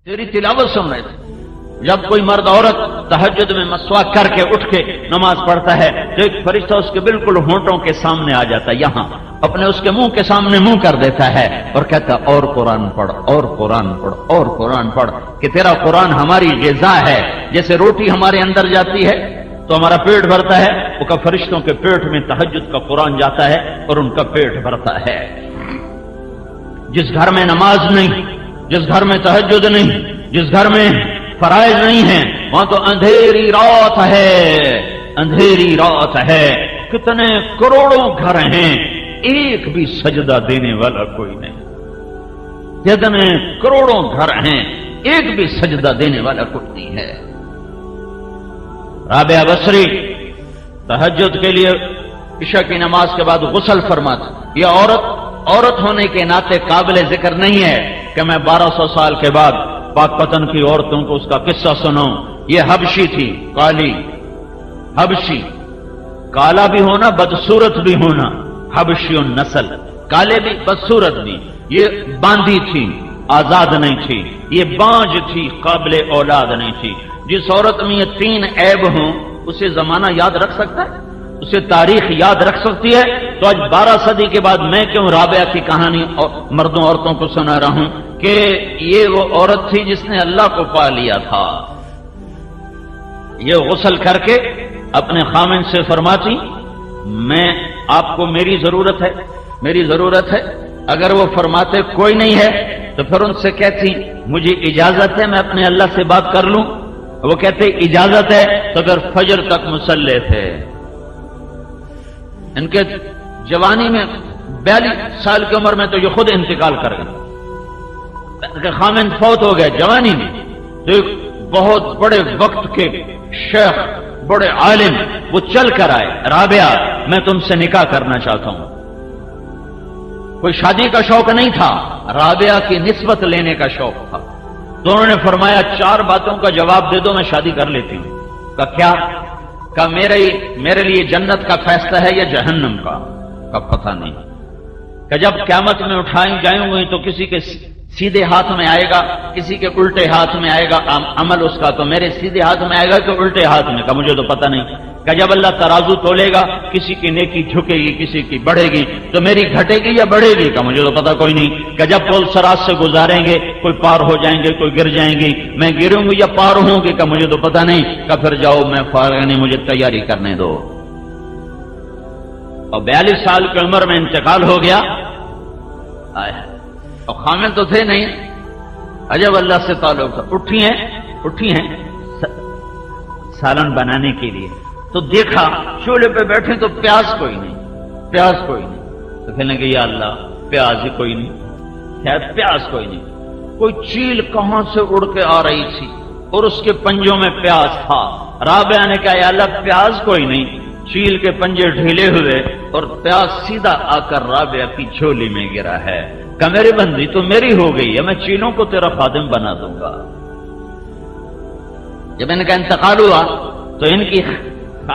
تیری تلاوت سن رہے تھے. جب کوئی مرد عورت تہجد میں مسواک کر کے اٹھ کے نماز پڑھتا ہے تو ایک فرشتہ اس کے بالکل ہونٹوں کے سامنے آ جاتا ہے، یہاں اپنے اس کے منہ کے سامنے منہ کر دیتا ہے اور کہتا ہے اور قرآن پڑھ، اور قرآن پڑھ، اور قرآن پڑھ، کہ تیرا قرآن ہماری غذا ہے. جیسے روٹی ہمارے اندر جاتی ہے تو ہمارا پیٹ بھرتا ہے، وہ کا فرشتوں کے پیٹ میں تہجد کا قرآن جاتا ہے اور ان کا پیٹ بھرتا ہے. جس گھر میں نماز نہیں، جس گھر میں تہجد نہیں، جس گھر میں فرائض نہیں ہیں، وہاں تو اندھیری رات ہے، اندھیری رات ہے. کتنے کروڑوں گھر ہیں، ایک بھی سجدہ دینے والا کوئی نہیں. کتنے کروڑوں گھر ہیں، ایک بھی سجدہ دینے والا کوئی نہیں ہے. رابعہ بصری تہجد کے لیے عشاء کی نماز کے بعد غسل فرماتی. یہ عورت ہونے کے ناطے قابل ذکر نہیں ہے کہ میں 1200 سال کے بعد پاک پتن کی عورتوں کو اس کا قصہ سنوں. یہ حبشی تھی، کالی حبشی، کالا بھی ہونا بدصورت بھی ہونا، حبشی النسل، کالے بھی بدصورت بھی. یہ باندھی تھی، آزاد نہیں تھی، یہ بانج تھی، قابل اولاد نہیں تھی. جس عورت میں یہ 3 عیب ہوں اسے زمانہ یاد رکھ سکتا ہے، اسے تاریخ یاد رکھ سکتی ہے. تو آج 12 صدی کے بعد میں کیوں رابعہ کی کہانی مردوں عورتوں کو سنا رہا ہوں کہ یہ وہ عورت تھی جس نے اللہ کو پا لیا تھا. یہ غسل کر کے اپنے خامن سے فرماتی میں آپ کو میری ضرورت ہے، میری ضرورت ہے. اگر وہ فرماتے کوئی نہیں ہے تو پھر ان سے کہتی مجھے اجازت ہے میں اپنے اللہ سے بات کر لوں. وہ کہتے اجازت ہے تو اگر فجر تک مصلی تھے. ان کے جوانی میں 42 سال کی عمر میں تو یہ خود انتقال کر گئے. خامن فوت ہو گئے جوانی میں. تو ایک بہت بڑے وقت کے شیخ، بڑے عالم وہ چل کر آئے، رابعہ میں تم سے نکاح کرنا چاہتا ہوں. کوئی شادی کا شوق نہیں تھا، رابعہ کی نسبت لینے کا شوق تھا. تو انہوں نے فرمایا 4 باتوں کا جواب دے دو میں شادی کر لیتی ہوں. کہا کیا؟ کہا میرے لیے جنت کا فیصلہ ہے یا جہنم کا؟ کہا پتہ نہیں. کہ جب قیامت میں اٹھائیں جائیں گے تو کسی کے سیدھے ہاتھ میں آئے گا، کسی کے الٹے ہاتھ میں آئے گا عمل اس کا، تو میرے سیدھے ہاتھ میں آئے گا کہ الٹے ہاتھ میں؟ کہا مجھے تو پتہ نہیں. کہ جب اللہ ترازو تولے گا کسی کی نیکی جھکے گی، کسی کی بڑھے گی، تو میری گھٹے گی یا بڑھے گی؟ کہا مجھے تو پتہ کوئی نہیں. کہ جب پول سراج سے گزاریں گے کوئی پار ہو جائیں گے، کوئی گر جائیں گی، میں گروں گی یا پار ہوں گی؟ کہا مجھے تو پتہ نہیں. کہ پھر جاؤ میں فارغ نہیں، مجھے تیاری کرنے دو. اور 42 سال کی عمر میں انتقال ہو گیا. اور خامن تو تھے نہیں، عجب اللہ سے تعلق تھا. اٹھی ہیں سالن بنانے کے لیے. تو دیکھا چولہے پہ بیٹھے تو پیاز کوئی نہیں. تو کہنے کہ یا اللہ پیاز ہی کوئی نہیں، خیر پیاز کوئی نہیں. کوئی چیل کہاں سے اڑ کے آ رہی تھی اور اس کے پنجوں میں پیاز تھا. رابعہ نے کہا یا اللہ پیاز کوئی نہیں. چیل کے پنجے ڈھیلے ہوئے اور پیاز سیدھا آ کر رابعہ کی جھولی میں گرا ہے. کہ میری بندی تو میری ہو گئی ہے، میں چیلوں کو تیرا خادم بنا دوں گا. جب ان کا انتقال ہوا تو ان کی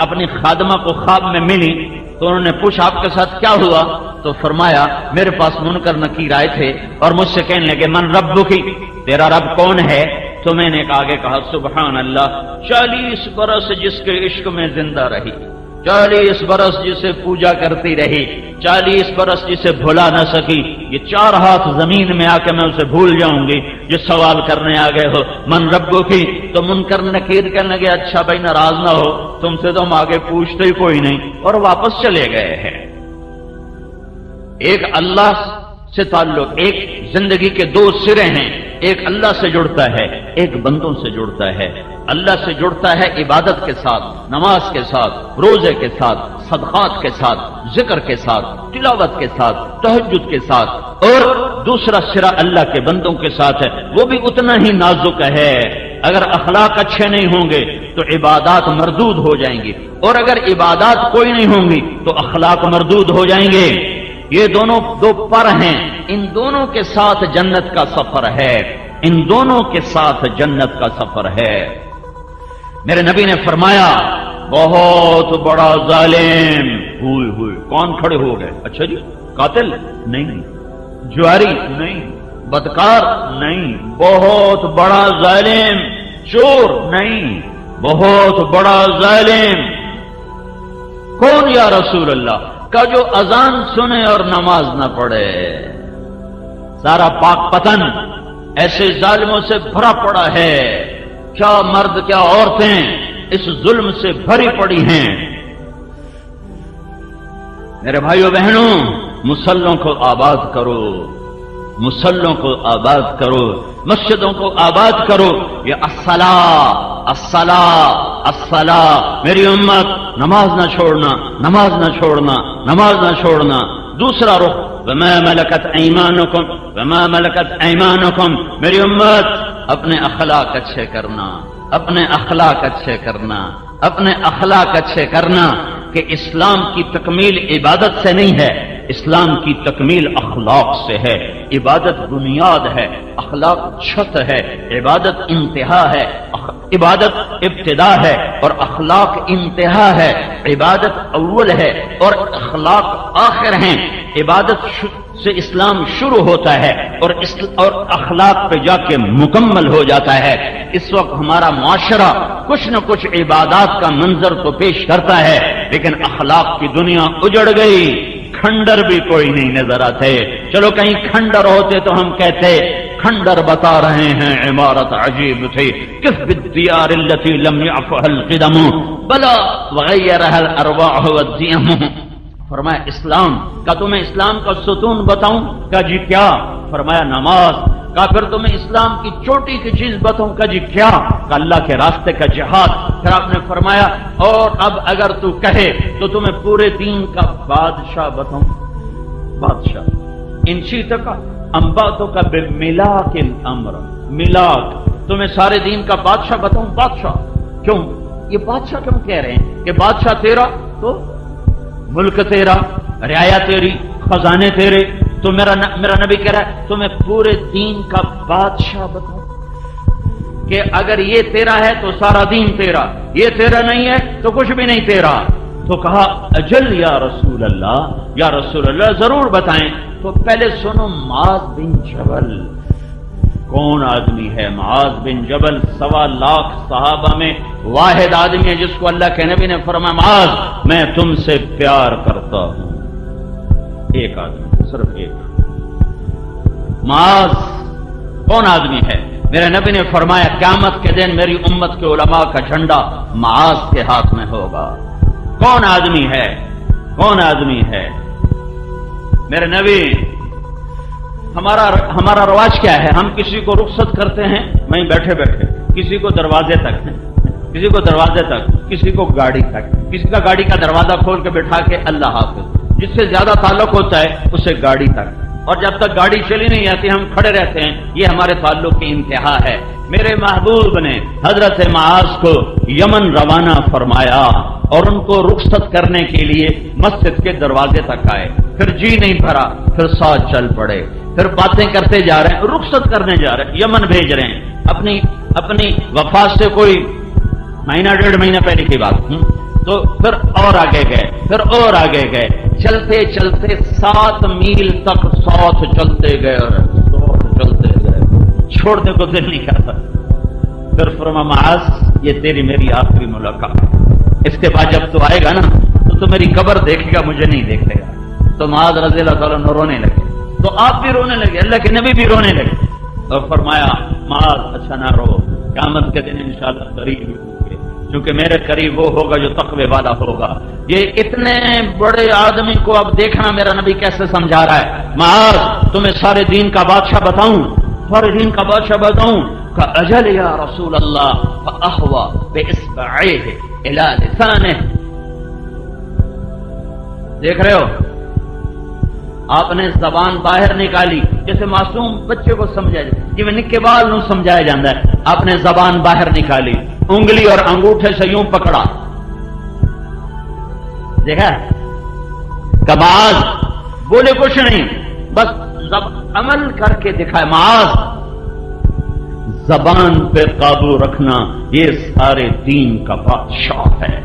اپنی خادمہ کو خواب میں ملی تو انہوں نے پوچھا آپ کے ساتھ کیا ہوا؟ تو فرمایا میرے پاس منکر نکیر آئے تھے اور مجھ سے کہنے لگے من ربکی، تیرا رب کون ہے؟ تو میں نے آگے کہا سبحان اللہ، 40 برس جس کے عشق میں زندہ رہی، 40 برس جسے پوجا کرتی رہی، 40 برس جسے بھلا نہ سکی، یہ 4 ہاتھ زمین میں آ کے میں اسے بھول جاؤں گی. جو سوال کرنے آ گئے ہو من ربو کی، تو منکر نکیر کہنے لگے اچھا بھائی ناراض نہ ہو، تم سے تو ہم آگے پوچھتے ہی کوئی نہیں، اور واپس چلے گئے ہیں. ایک اللہ سے تعلق، ایک زندگی کے 2 سرے ہیں. ایک اللہ سے جڑتا ہے، ایک بندوں سے جڑتا ہے. اللہ سے جڑتا ہے عبادت کے ساتھ، نماز کے ساتھ، روزے کے ساتھ، صدقات کے ساتھ، ذکر کے ساتھ، تلاوت کے ساتھ، تہجد کے ساتھ. اور دوسرا سرا اللہ کے بندوں کے ساتھ ہے، وہ بھی اتنا ہی نازک ہے. اگر اخلاق اچھے نہیں ہوں گے تو عبادات مردود ہو جائیں گی، اور اگر عبادات کوئی نہیں ہوں گی تو اخلاق مردود ہو جائیں گے. یہ دونوں 2 پر ہیں، ان دونوں کے ساتھ جنت کا سفر ہے، ان دونوں کے ساتھ جنت کا سفر ہے. میرے نبی نے فرمایا بہت بڑا ظالم ہوئے کون کھڑے ہو گئے؟ اچھا جی قاتل نہیں، جواری نہیں، بدکار نہیں، بہت بڑا ظالم، چور نہیں، بہت بڑا ظالم۔ کون یا رسول اللہ؟ کا جو اذان سنے اور نماز نہ پڑھے۔ سارا پاک پتن ایسے ظالموں سے بھرا پڑا ہے، کیا مرد کیا عورتیں اس ظلم سے بھری پڑی ہیں۔ میرے بھائیو بہنوں، مسلوں کو آباد کرو، مسلوں کو آباد کرو، مسجدوں کو آباد کرو۔ یہ الصلاۃ الصلاۃ الصلاۃ، میری امت نماز نہ چھوڑنا، نماز نہ چھوڑنا، نماز نہ چھوڑنا۔ دوسرا رخ وما ملکت ایمانکم، وما ملکت ایمانکم، میری امت اپنے اخلاق اچھے کرنا، اپنے اخلاق اچھے کرنا، اپنے اخلاق اچھے کرنا۔ کہ اسلام کی تکمیل عبادت سے نہیں ہے، اسلام کی تکمیل اخلاق سے ہے۔ عبادت بنیاد ہے، اخلاق چھت ہے۔ عبادت انتہا ہے، عبادت ابتدا ہے، اور اخلاق انتہا ہے۔ عبادت اول ہے اور اخلاق آخر ہیں۔ عبادت سے اسلام شروع ہوتا ہے اور اخلاق پہ جا کے مکمل ہو جاتا ہے۔ اس وقت ہمارا معاشرہ کچھ نہ کچھ عبادات کا منظر تو پیش کرتا ہے، لیکن اخلاق کی دنیا اجڑ گئی۔ کھنڈر بھی کوئی نہیں نظر آتے۔ چلو کہیں کھنڈر ہوتے تو ہم کہتے کھنڈر بتا رہے ہیں عمارت عجیب تھی، کس بالدیار التي لم يعفها القدم بلا وغيرها الارواح والديم۔ فرمایا اسلام کا، تمہیں اسلام کا ستون بتاؤں؟ کہا جی کیا؟ فرمایا نماز۔ کہا پھر تمہیں اسلام کی چوٹی کی چیز بتاؤں؟ کہا جی کیا؟ کہ اللہ کے راستے کا جہاد۔ پھر آپ نے فرمایا اور اب اگر تو کہے تو تمہیں پورے دین کا بادشاہ بتاؤں؟ بادشاہ انشی تک امباتوں کا بے ملاک الامر، ملاک، تمہیں سارے دین کا بادشاہ بتاؤں؟ بادشاہ کیوں؟ یہ بادشاہ کیوں کہہ رہے ہیں کہ بادشاہ تیرا تو ملک تیرا، رعایا تیری، خزانے تیرے، تو میرا نبی کہہ رہا ہے تمہیں پورے دین کا بادشاہ بتاؤں کہ اگر یہ تیرا ہے تو سارا دین تیرا، یہ تیرا نہیں ہے تو کچھ بھی نہیں تیرا۔ تو کہا اجل یا رسول اللہ، یا رسول اللہ ضرور بتائیں۔ تو پہلے سنو معاذ بن جبل کون آدمی ہے؟ معاذ بن جبل 1.25 لاکھ صحابہ میں واحد آدمی ہے جس کو اللہ کے نبی نے فرمایا معاذ میں تم سے پیار کرتا ہوں۔ ایک آدمی، صرف ایک۔ معاذ کون آدمی ہے؟ میرے نبی نے فرمایا قیامت کے دن میری امت کے علماء کا جھنڈا معاذ کے ہاتھ میں ہوگا۔ کون آدمی ہے؟ کون آدمی ہے؟ میرے نبی، ہمارا رواج کیا ہے؟ ہم کسی کو رخصت کرتے ہیں وہیں بیٹھے بیٹھے، کسی کو دروازے تک، کسی کو دروازے تک، کسی کو گاڑی تک، کسی کا گاڑی کا دروازہ کھول کے بٹھا کے اللہ حافظ، جس سے زیادہ تعلق ہوتا ہے اسے گاڑی تک، اور جب تک گاڑی چلی نہیں آتی ہم کھڑے رہتے ہیں۔ یہ ہمارے تعلق کی انتہا ہے۔ میرے محبوب نے حضرت معاذ کو یمن روانہ فرمایا اور ان کو رخصت کرنے کے لیے مسجد کے دروازے تک آئے۔ پھر جی نہیں بھرا، پھر ساتھ چل پڑے، پھر باتیں کرتے جا رہے ہیں، رخصت کرنے جا رہے ہیں، یمن بھیج رہے ہیں۔ اپنی وفات سے کوئی مہینہ 1.5 مہینہ پہلے کی بات، تو پھر اور آگے گئے، پھر اور آگے گئے، چلتے چلتے 7 میل تک ساتھ چلتے گئے اور چلتے گئے، چھوڑنے کو دل نہیں کرتا۔ پھر فرمایا معاذ یہ تیری میری آخری ملاقات، اس کے بعد جب تو آئے گا نا تو میری قبر دیکھے گا، مجھے نہیں دیکھے گا۔ تو معاذ رضی اللہ تعالیٰ عنہ رونے لگے، تو آپ بھی رونے لگے، اللہ کے نبی بھی رونے لگے، اور فرمایا معاذ اچھا نہ رو، قیامت کے دن انشاءاللہ قریب ہی ہوں گے، کیونکہ میرے قریب وہ ہوگا جو تقوی والا ہوگا۔ یہ اتنے بڑے آدمی کو اب دیکھنا میرا نبی کیسے سمجھا رہا ہے۔ معاذ تمہیں سارے دین کا بادشاہ بتاؤں؟ سارے دین کا بادشاہ بتاؤں؟ کہ اجل یا رسول اللہ، فاہوا باصبعیہ الی لسانہ۔ دیکھ رہے ہو، آپ نے زبان باہر نکالی جیسے معصوم بچے کو سمجھایا جائے، جی میں نکے بال نو سمجھایا جاتا ہے۔ آپ نے زبان باہر نکالی، انگلی اور انگوٹھے سے یوں پکڑا، دیکھا کباز بولے کچھ نہیں، بس عمل کر کے دکھائے۔ معاذ زبان پہ قابو رکھنا یہ سارے دین کا بادشاہ ہے۔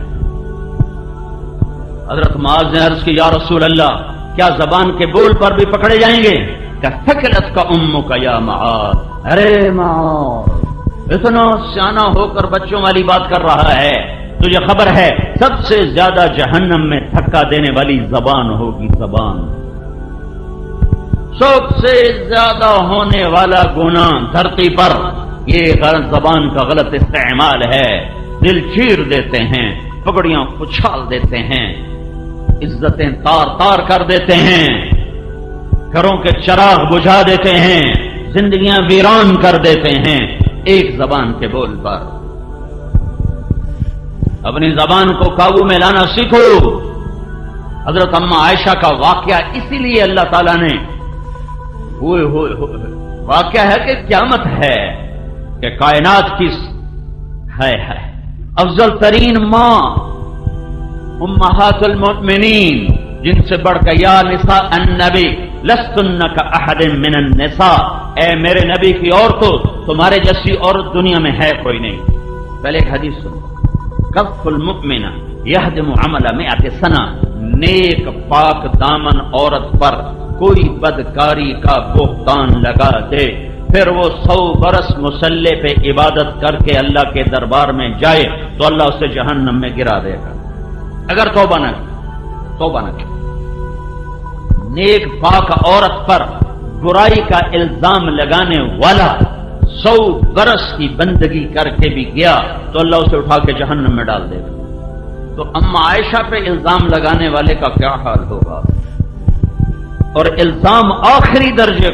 حضرت معاذ نے عرض کی یا رسول اللہ کیا زبان کے بول پر بھی پکڑے جائیں گے؟ کہ ثقلت کا امک یا معاذ، ارے معاذ اتنا سیانا ہو کر بچوں والی بات کر رہا ہے، تجھے خبر ہے سب سے زیادہ جہنم میں دھکا دینے والی زبان ہوگی، زبان سب سے زیادہ ہونے والا گناہ دھرتی پر یہ زبان کا غلط استعمال ہے، دل چیر دیتے ہیں، پگڑیاں اچھال دیتے ہیں، عزتیں تار تار کر دیتے ہیں، گھروں کے چراغ بجھا دیتے ہیں، زندگیاں ویران کر دیتے ہیں ایک زبان کے بول پر۔ اپنی زبان کو قابو میں لانا سیکھو۔ حضرت اماں عائشہ کا واقعہ اسی لیے اللہ تعالیٰ نے واقعہ ہے کہ قیامت ہے کہ کائنات کی ہے افضل ترین ماں امہات المؤمنین، جن سے بڑھ کر یا نساء النبی لستن کاحد من النساء، اے میرے نبی کی عورتوں تمہارے جیسی عورت دنیا میں ہے کوئی نہیں۔ پہلے ایک حدیث سنو، کف المؤمن یہدم عمل مئات سنہ، نیک پاک دامن عورت پر کوئی بدکاری کا بہتان لگا دے پھر وہ 100 برس مصلی پہ عبادت کر کے اللہ کے دربار میں جائے تو اللہ اسے جہنم میں گرا دے گا اگر توبہ نہ کی۔ نیک پاک عورت پر برائی کا الزام لگانے والا 100 برس کی بندگی کر کے بھی گیا تو اللہ اسے اٹھا کے جہنم میں ڈال دے گا۔ تو اماں عائشہ پہ الزام لگانے والے کا کیا حال ہوگا؟ اور الزام آخری درجے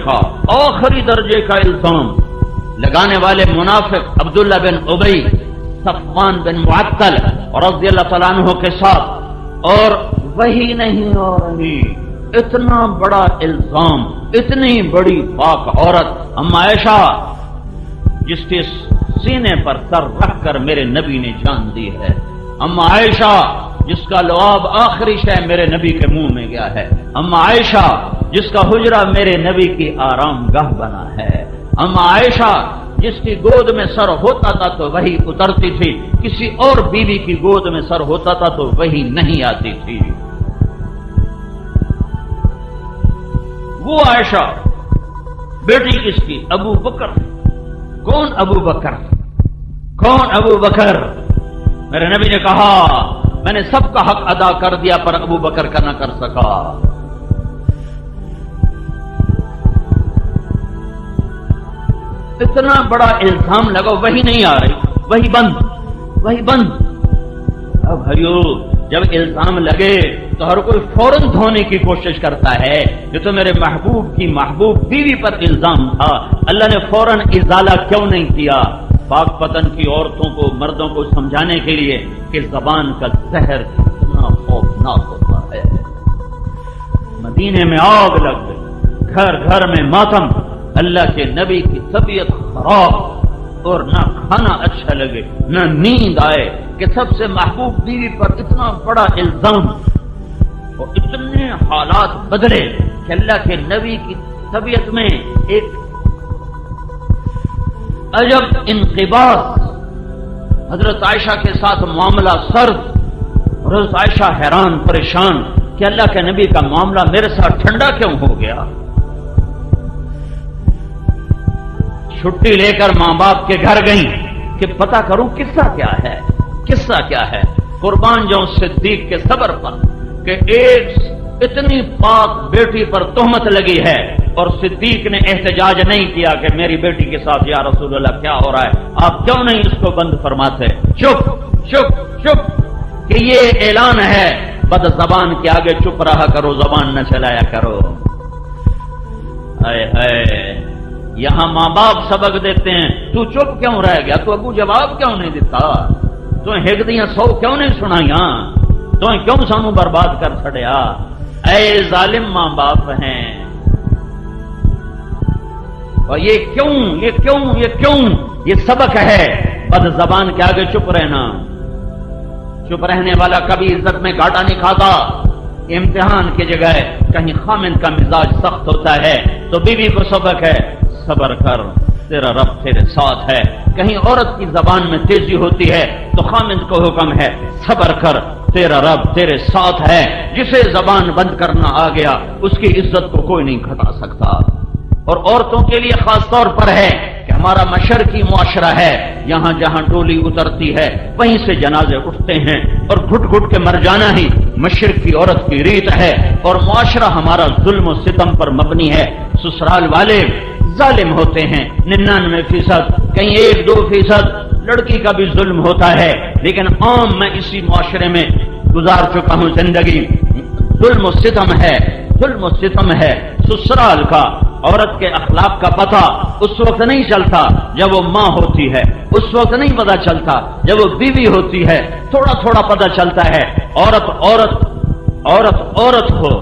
کا الزام لگانے والے منافق عبداللہ بن ابی، صفوان بن معطل رضی اللہ تعالیٰ عنہ کے ساتھ، اور وہی نہیں اور نہیں، اتنا بڑا الزام، اتنی بڑی پاک عورت اماں عائشہ جس کے سینے پر سر رکھ کر میرے نبی نے جان دی ہے، اماں عائشہ جس کا لعاب آخری شے میرے نبی کے منہ میں گیا ہے، اماں عائشہ جس کا حجرہ میرے نبی کی آرام گاہ بنا ہے، اماں عائشہ جس کی گود میں سر ہوتا تھا تو وہی اترتی تھی، کسی اور بیوی کی گود میں سر ہوتا تھا تو وہی نہیں آتی تھی۔ وہ عائشہ بیٹی کس کی؟ ابو بکر۔ کون ابو بکر؟ میرے نبی نے کہا میں نے سب کا حق ادا کر دیا پر ابو بکر کا نہ کر سکا۔ اتنا بڑا الزام لگا، وہی نہیں آ رہی، وہی بند۔ اب بھائیو جب الزام لگے تو ہر کوئی فوراً دھونے کی کوشش کرتا ہے، یہ تو میرے محبوب کی محبوب بیوی پر الزام تھا، اللہ نے فوراً ازالہ کیوں نہیں کیا؟ پاک پتن کی عورتوں کو، مردوں کو سمجھانے کے لیے کہ زبان کا زہر کتنا خوفناک ہوتا ہے۔ مدینے میں آگ لگ گئی، گھر گھر میں ماتم، اللہ کے نبی کی طبیعت خراب اور نہ کھانا اچھا لگے نہ نیند آئے کہ سب سے محبوب بیوی پر اتنا بڑا الزام، اور اتنے حالات بدلے کہ اللہ کے نبی کی طبیعت میں ایک عجب انقباض، حضرت عائشہ کے ساتھ معاملہ سرد، حضرت عائشہ حیران پریشان کہ اللہ کے نبی کا معاملہ میرے ساتھ ٹھنڈا کیوں ہو گیا؟ چھٹی لے کر ماں باپ کے گھر گئیں کہ پتہ کروں قصہ کیا ہے۔ قربان جاؤں صدیق کے صبر پر کہ ایک اتنی پاک بیٹی پر تہمت لگی ہے اور صدیق نے احتجاج نہیں کیا کہ میری بیٹی کے ساتھ یا رسول اللہ کیا ہو رہا ہے، آپ کیوں نہیں اس کو بند فرماتے؟ چپ کہ یہ اعلان ہے، بد زبان کے آگے چپ رہا کرو، زبان نہ چلایا کرو۔ یہاں ماں باپ سبق دیتے ہیں، تو چپ کیوں رہ گیا؟ تو ابو جواب کیوں نہیں دیتا؟ تو ہگدیاں 100 کیوں نہیں سنائیاں؟ تو کیوں سانو برباد کر چھڑیا؟ اے ظالم ماں باپ ہیں، اور یہ کیوں یہ سبق ہے بد زبان کے آگے چپ رہنا۔ چپ رہنے والا کبھی عزت میں گھاٹا نہیں کھاتا۔ امتحان کی جگہ کہیں خامند کا مزاج سخت ہوتا ہے تو بیوی کو سبق ہے، صبر کر تیرا رب تیرے ساتھ ہے۔ کہیں عورت کی زبان میں تیزی ہوتی ہے تو خامند کو حکم ہے، صبر کر تیرا رب تیرے ساتھ ہے۔ جسے زبان بند کرنا آ گیا اس کی عزت کو کوئی نہیں گھٹا سکتا۔ اور عورتوں کے لیے خاص طور پر ہے کہ ہمارا مشرقی معاشرہ ہے، یہاں جہاں ڈولی اترتی ہے وہیں سے جنازے اٹھتے ہیں، اور گھٹ گھٹ کے مر جانا ہی مشرقی عورت کی ریت ہے، اور معاشرہ ہمارا ظلم و ستم پر مبنی ہے۔ سسرال والے ظالم ہوتے ہیں 99%، کہیں 1-2% لڑکی کا بھی ظلم ہوتا ہے، لیکن عام میں اسی معاشرے میں گزار چکا ہوں زندگی، ظلم و ستم ہے، ظلم و ستم ہے۔ سسرال کا عورت کے اخلاق کا پتہ اس وقت نہیں چلتا جب وہ ماں ہوتی ہے، اس وقت نہیں پتہ چلتا جب وہ بیوی ہوتی ہے، تھوڑا تھوڑا پتہ چلتا ہے۔ عورت عورت عورت عورت ہو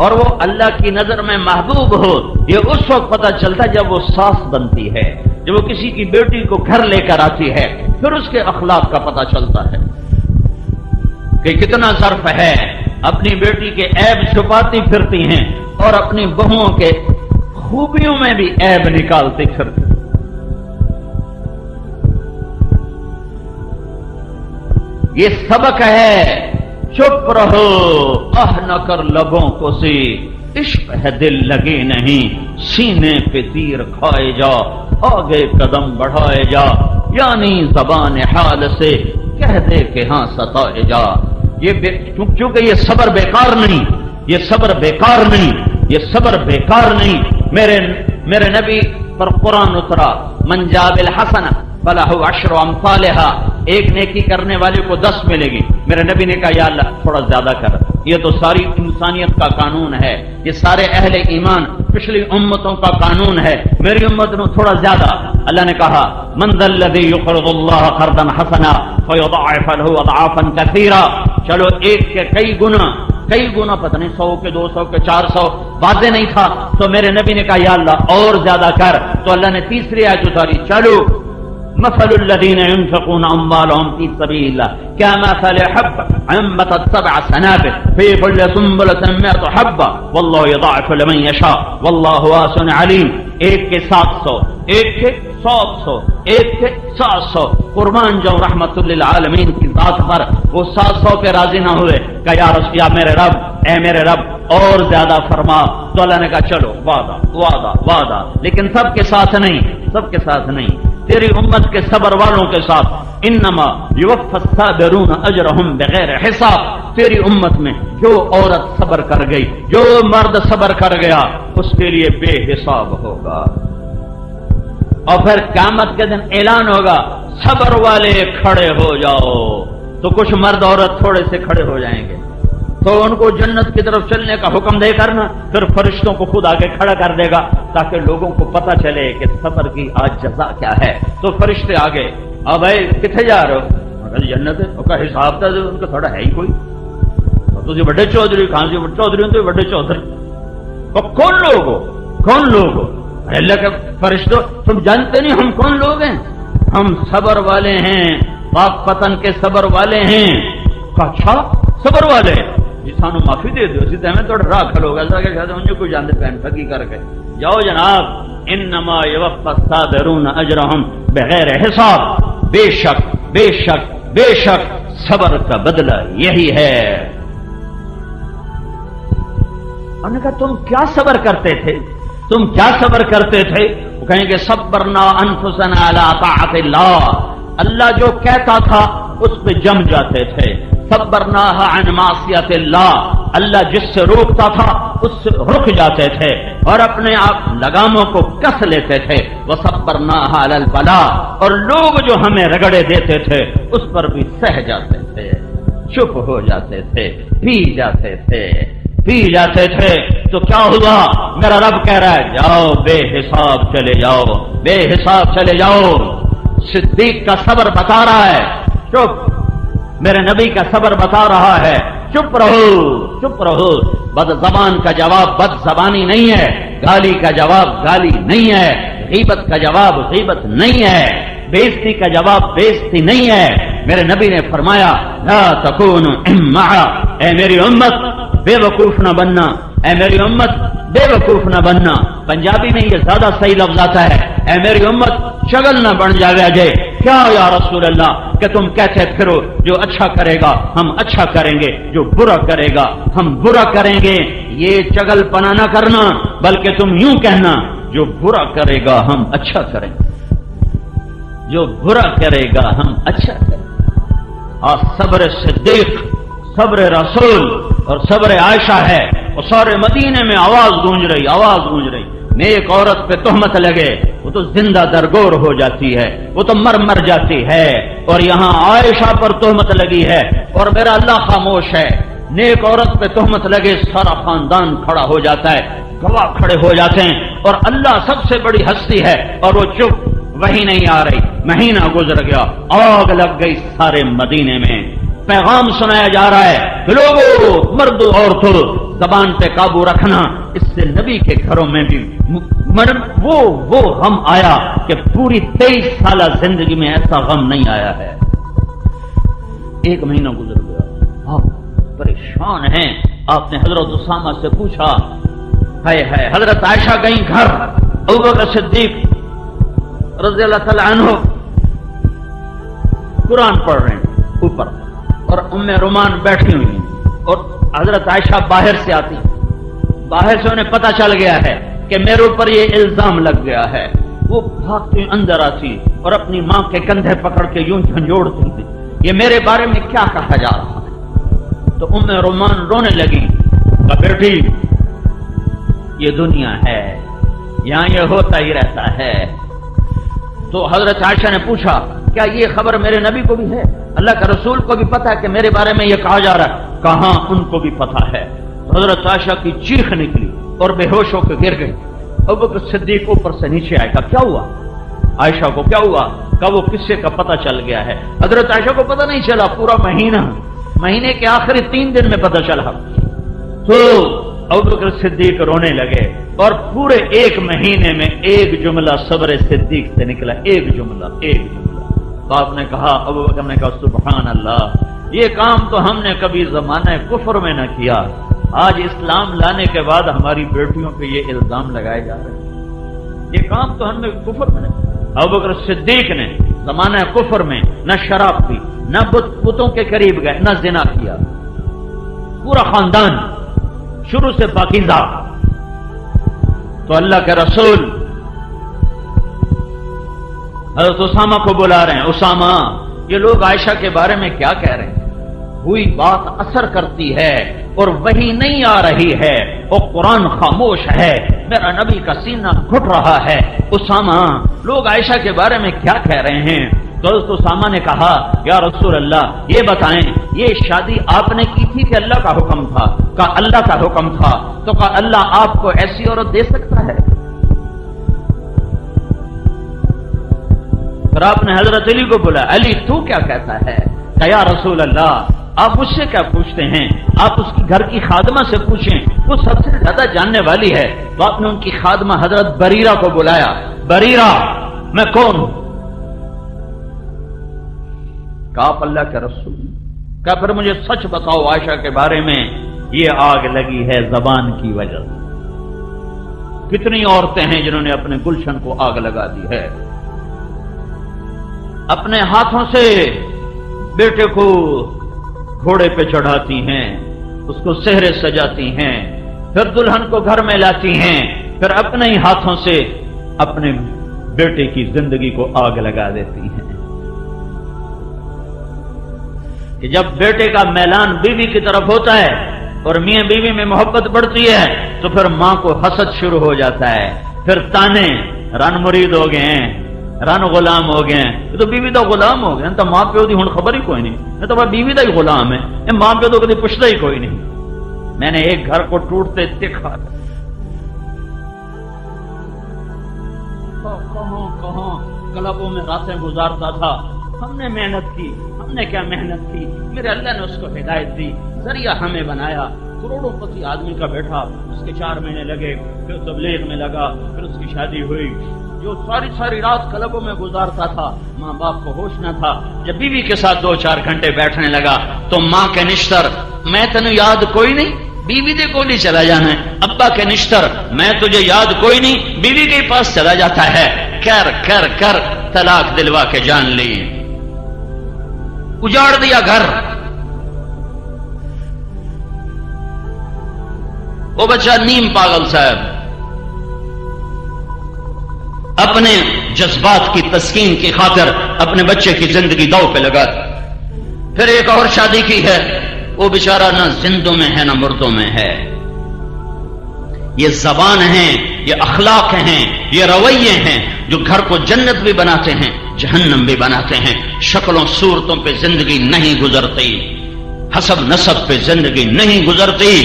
اور وہ اللہ کی نظر میں محبوب ہو، یہ اس وقت پتہ چلتا ہے جب وہ ساس بنتی ہے، جب وہ کسی کی بیٹی کو گھر لے کر آتی ہے، پھر اس کے اخلاق کا پتہ چلتا ہے کہ کتنا ظرف ہے۔ اپنی بیٹی کے عیب چھپاتی پھرتی ہیں اور اپنی بہوؤں کے خوبیوں میں بھی عیب نکالتی پھرتی۔ یہ سبق ہے، چپ رہو، نہ کر لبوں کو سی، عشق ہے دل لگی نہیں، سینے پہ تیر کھائے جا، آگے قدم بڑھائے جا، یعنی زبان حال سے کہہ دے کہ ہاں ستائے جا۔ کیونکہ یہ صبر بیکار نہیں، یہ صبر بیکار نہیں، یہ صبر بیکار نہیں۔ میرے نبی پر قرآن اترا، من جاء بالحسنہ فلہ عشر امثالھا، ایک نیکی کرنے والے کو 10 ملے گی۔ میرے نبی نے کہا یا اللہ تھوڑا زیادہ کر، یہ تو ساری انسانیت کا قانون ہے، یہ سارے اہل ایمان پچھلی امتوں کا قانون ہے، میری امت نے تھوڑا زیادہ۔ اللہ نے کہا من ذا الذی یقرض اللہ قرضا حسنا فیضاعف له اضعافا کثیرا، چلو ایک کے کئی گنا پتہ نہیں 100 کے 200 کے 400، واضح نہیں تھا تو میرے نبی نے کہا یا اللہ اور زیادہ کر، تو اللہ نے تیسری آیت اتاری، چلو مثل الذين ينفقون اموالهم في سبيل الله كمثل حبة انبتت 7 سنابل في كل سنبلة 100 حبة والله يضاعف لمن يشاء والله واسع عليم۔ ایک کے 700، ایک کے 700، ایک کے 700، قربان جاؤں رحمت للعالمین کی ذات پر، وہ 700 پہ راضی نہ ہوئے کہ یا رسول یا میرے رب، اے میرے رب اور زیادہ فرما، تو اللہ نے کہا چلو وعدہ وعدہ وعدہ، لیکن سب کے ساتھ نہیں، سب کے ساتھ نہیں، تیری امت کے صبر والوں کے ساتھ۔ انما یوفی الصابرون اجرہم بغیر حساب، تیری امت میں جو عورت صبر کر گئی، جو مرد صبر کر گیا، اس کے لیے بے حساب ہوگا۔ اور پھر قیامت کے دن اعلان ہوگا صبر والے کھڑے ہو جاؤ، تو کچھ مرد عورت تھوڑے سے کھڑے ہو جائیں گے، تو ان کو جنت کی طرف چلنے کا حکم دے کرنا، پھر فرشتوں کو خود آگے کھڑا کر دے گا تاکہ لوگوں کو پتہ چلے کہ صبر کی آج جزا کیا ہے۔ تو فرشتے آگے، اب بھائی کتنے جا رہے ہو؟ مگر جنت کا حساب تھا ان کا تھوڑا ہے ہی کوئی، تجھے بڑے چودھری کہاں سے چودھری ہوں تو بڑے چودھری، کون لوگ ہو؟ کون لوگ ہو؟ اللہ کے فرشتوں تم جانتے نہیں ہم کون لوگ ہیں؟ ہم صبر والے ہیں، پاک پتن کے صبر والے ہیں۔ اچھا صبر والے جی سانو معافی دے دو، سیدھے میں تھوڑا راہ کھلو گا کہ شاید انہیں کوئی جانتے پہن پھکی کر کے جاؤ جناب۔ انما یوفی الصابرون اجرہم بغیر حساب، بے شک بے شک بے شک صبر کا بدلہ یہی ہے۔ انہوں نے کہا تم کیا صبر کرتے تھے؟ تم کیا صبر کرتے تھے؟ وہ کہیں گے صبرنا انفسنا علی طاعت اللہ، اللہ جو کہتا تھا اس پہ جم جاتے تھے۔ صبرناها عن معصیت اللہ، اللہ جس سے روکتا تھا اس سے رک جاتے تھے اور اپنے آپ لگاموں کو کس لیتے تھے۔ وصبرناها علی البلاء، اور لوگ جو ہمیں رگڑے دیتے تھے اس پر بھی سہ جاتے تھے، چپ ہو جاتے تھے، پی جاتے تھے پی جاتے تھے۔ تو کیا ہوا؟ میرا رب کہہ رہا ہے جاؤ بے حساب چلے جاؤ، بے حساب چلے جاؤ۔ صدیق کا صبر بتا رہا ہے چپ، میرے نبی کا صبر بتا رہا ہے چپ رہو چپ رہو۔ بد زبان کا جواب بد زبانی نہیں ہے، گالی کا جواب گالی نہیں ہے، غیبت کا جواب غیبت نہیں ہے، بےزتی کا جواب بےزتی نہیں ہے۔ میرے نبی نے فرمایا لا تکونوا امعا، اے میری امت بے وقوف نہ بننا، اے میری امت بے وقوف نہ بننا۔ پنجابی میں یہ زیادہ صحیح لفظ آتا ہے، اے میری امت شغل نہ بن جائے۔ کیا یا رسول اللہ کہ تم کہتے پھرو جو اچھا کرے گا ہم اچھا کریں گے، جو برا کرے گا ہم برا کریں گے۔ یہ چگل پنا نہ کرنا، بلکہ تم یوں کہنا جو برا کرے گا ہم اچھا کریں، جو برا کرے گا ہم اچھا کریں۔ اور صبر صدیق، صبر رسول اور صبر عائشہ ہے، اور سارے مدینے میں آواز گونج رہی، نیک عورت پہ تہمت لگے وہ تو زندہ درگور ہو جاتی ہے، وہ تو مر جاتی ہے، اور یہاں عائشہ پر تہمت لگی ہے اور میرا اللہ خاموش ہے۔ نیک عورت پہ تہمت لگے سارا خاندان کھڑا ہو جاتا ہے، گواہ کھڑے ہو جاتے ہیں، اور اللہ سب سے بڑی ہستی ہے اور وہ چپ، وہی نہیں آ رہی۔ مہینہ گزر گیا، آگ لگ گئی سارے مدینے میں، پیغام سنایا جا رہا ہے کہ لوگوں، مرد عورتوں، زبان پہ قابو رکھنا، اس سے نبی کے گھروں میں بھی وہ غم آیا کہ پوری 23 سالہ زندگی میں ایسا غم نہیں آیا ہے۔ ایک مہینہ گزر گیا، آپ پریشان ہیں۔ آپ نے حضرت اسامہ سے پوچھا، ہے حضرت عائشہ گئیں گھر، ابوبکر صدیق رضی اللہ تعالی عنہ قرآن پڑھ رہے ہیں اوپر، اور ام رومان بیٹھی ہوئی ہیں، اور حضرت عائشہ باہر سے آتی، باہر سے انہیں پتہ چل گیا ہے کہ میرے اوپر یہ الزام لگ گیا ہے۔ وہ بھاگتی اندر آتی اور اپنی ماں کے کندھے پکڑ کے یوں جھنجھوڑتی تھی، یہ میرے بارے میں کیا کہا جا رہا ہے؟ تو ام رومان رونے لگی، کہا بیٹی یہ دنیا ہے، یہاں یہ ہوتا ہی رہتا ہے۔ تو حضرت عائشہ نے پوچھا، کیا یہ خبر میرے نبی کو بھی ہے؟ اللہ کا رسول کو بھی پتا ہے کہ میرے بارے میں یہ کہا جا رہا ہے؟ کہاں ان کو بھی پتا ہے۔ حضرت عائشہ کی چیخ نکلی اور بے ہوش ہو کے گر گئی۔ ابوبکر صدیق اوپر سے نیچے آئے، کہا کیا ہوا عائشہ کو، کیا ہوا؟ کہا وہ قصے کا پتہ چل گیا ہے۔ حضرت عائشہ کو پتہ نہیں چلا، پورا مہینے کے آخری 3 دن میں پتہ چلا۔ تو ابوبکر صدیق رونے لگے، اور پورے 1 مہینے میں ایک جملہ صبر صدیق سے نکلا، ایک جملہ۔ باپ نے کہا، ابوبکر نے کہا سبحان اللہ، یہ کام تو ہم نے کبھی زمانہ کفر میں نہ کیا، آج اسلام لانے کے بعد ہماری بیٹیوں پہ یہ الزام لگائے جا رہے ہیں، یہ کام تو ہم نے کفر میں نہیں۔ ابوبکر صدیق نے زمانہ کفر میں نہ شراب پی، نہ بتوں کے قریب گئے، نہ زنا کیا، پورا خاندان شروع سے پاکیزہ۔ تو اللہ کے رسول حضرت اسامہ کو بلا رہے ہیں، اسامہ یہ لوگ عائشہ کے بارے میں کیا کہہ رہے ہیں؟ ہوئی بات اثر کرتی ہے اور وہی نہیں آ رہی ہے، اور قرآن خاموش ہے، میرا نبی کا سینہ گھٹ رہا ہے۔ اسامہ لوگ عائشہ کے بارے میں کیا کہہ رہے ہیں؟ تو حضرت اسامہ نے کہا، یا رسول اللہ یہ بتائیں، یہ شادی آپ نے کی تھی کہ اللہ کا حکم تھا؟ کہا اللہ کا حکم تھا۔ تو کہا اللہ آپ کو ایسی عورت دے سکتا ہے؟ پھر آپ نے حضرت علی کو بولا، علی تو کیا کہتا ہے؟ کہ یا رسول اللہ آپ اس سے کیا پوچھتے ہیں، آپ اس کی گھر کی خادمہ سے پوچھیں، وہ سب سے زیادہ جاننے والی ہے۔ تو آپ نے ان کی خادمہ حضرت بریرہ کو بلایا، بریرہ میں کون ہوں؟ کہا آپ اللہ کے رسول۔ کہا پھر مجھے سچ بتاؤ عائشہ کے بارے میں یہ آگ لگی ہے زبان کی وجہ سے، کتنی عورتیں ہیں جنہوں نے اپنے گلشن کو آگ لگا دی ہے، اپنے ہاتھوں سے بیٹے کو گھوڑے پہ چڑھاتی ہیں، اس کو سہرے سجاتی ہیں، پھر دلہن کو گھر میں لاتی ہیں، پھر اپنے ہی ہاتھوں سے اپنے بیٹے کی زندگی کو آگ لگا دیتی ہیں۔ کہ جب بیٹے کا میلان بیوی کی طرف ہوتا ہے اور میاں بیوی میں محبت بڑھتی ہے تو پھر ماں کو حسد شروع ہو جاتا ہے، پھر تانے، رن مرید ہو گئے ہیں، رن غلام ہو گئے ہیں، یہ تو بیوی دا غلام ہو گئے، تو ماں پیو دی ہن خبر ہی کوئی نہیں، یہ تو بیوی دا ہی غلام ہے، یہ ماں پیو تو کبھی پوچھتا ہی کوئی نہیں۔ میں نے ایک گھر کو ٹوٹتے دیکھا، کہاں کلبوں میں راتیں گزارتا تھا، ہم نے محنت کی، ہم نے کیا محنت کی، میرے اللہ نے اس کو ہدایت دی، ذریعہ ہمیں بنایا، کروڑوں پتی آدمی کا بیٹھا، اس کے 4 مہینے لگے، پھر تبلیغ میں لگا، پھر اس کی شادی ہوئی، جو ساری رات کلبوں میں گزارتا تھا، ماں باپ کو ہوش نہ تھا، جب بیوی کے ساتھ 2-4 گھنٹے بیٹھنے لگا تو ماں کے نشتر، میں تنو یاد کوئی نہیں، بیوی دے کو نہیں چلا جانا ہے، ابا کے نشتر، میں تجھے یاد کوئی نہیں، بیوی کے پاس چلا جاتا ہے، کر طلاق دلوا کے جان لی، اجاڑ دیا گھر۔ وہ بچہ نیم پاگل صاحب اپنے جذبات کی تسکین کی خاطر اپنے بچے کی زندگی داؤ پہ لگا. پھر ایک اور شادی کی ہے، وہ بیچارہ نہ زندوں میں ہے نہ مردوں میں ہے. یہ زبان ہیں، یہ اخلاق ہیں، یہ رویے ہیں جو گھر کو جنت بھی بناتے ہیں جہنم بھی بناتے ہیں. شکلوں صورتوں پہ زندگی نہیں گزرتی، حسب نسب پہ زندگی نہیں گزرتی،